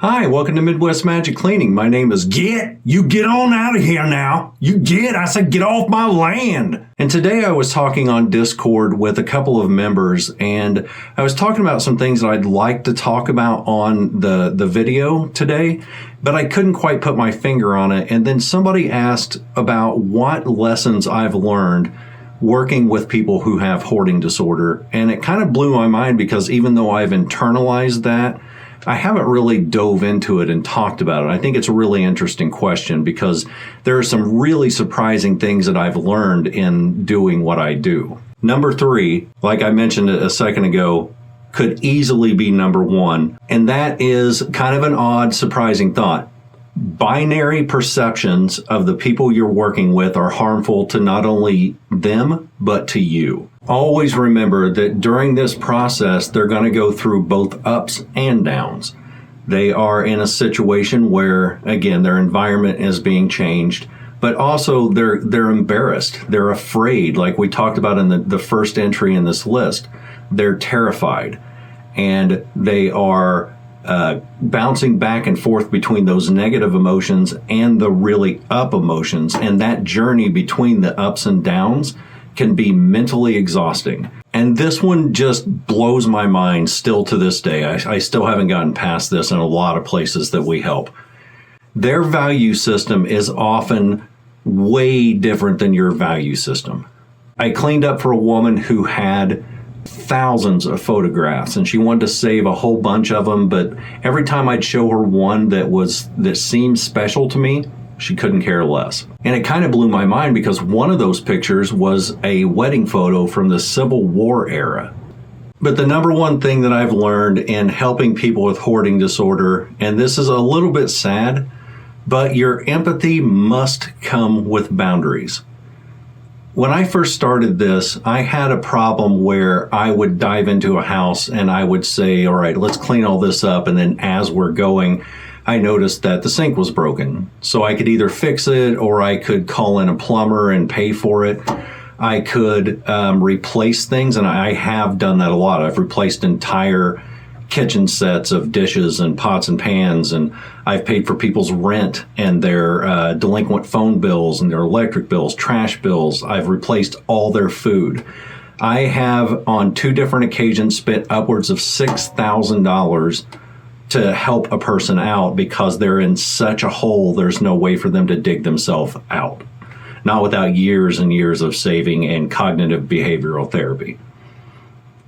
Hi, welcome to Midwest Magic Cleaning. My name is Get. You get on out of here now. I said get off my land. And today I was talking on Discord with a couple of members, and I was talking about some things that I'd like to talk about on the video today, but I couldn't quite put my finger on it. And then somebody asked about what lessons I've learned working with people who have hoarding disorder. And it kind of blew my mind because even though I've internalized that, I haven't really dove into it and talked about it. I think it's a really interesting question because there are some really surprising things that I've learned in doing what I do. Number 3, like I mentioned a second ago, could easily be number 1. And that is kind of an odd, surprising thought. Binary perceptions of the people you're working with are harmful to not only them, but to you. Always remember that during this process, they're going to go through both ups and downs. They are in a situation where, again, their environment is being changed, but also they're embarrassed. They're afraid, like we talked about in the first entry in this list. They're terrified, and they are bouncing back and forth between those negative emotions and the really up emotions. And that journey between the ups and downs can be mentally exhausting. And this one just blows my mind still to this day. I still haven't gotten past this in a lot of places that we help. Their value system is often way different than your value system. I cleaned up for a woman who had thousands of photographs, and she wanted to save a whole bunch of them, but every time I'd show her one that seemed special to me, she couldn't care less. And it kind of blew my mind because one of those pictures was a wedding photo from the Civil War era. But the number one thing that I've learned in helping people with hoarding disorder, and this is a little bit sad, but your empathy must come with boundaries. When I first started this, I had a problem where I would dive into a house and I would say, all right, let's clean all this up. And then as we're going, I noticed that the sink was broken. So I could either fix it or I could call in a plumber and pay for it. I could replace things, and I have done that a lot. I've replaced entire kitchen sets of dishes and pots and pans, and I've paid for people's rent and their delinquent phone bills and their electric bills, trash bills. I've replaced all their food. I have on 2 different occasions spent upwards of $6,000 to help a person out because they're in such a hole, there's no way for them to dig themselves out. Not without years and years of saving and cognitive behavioral therapy.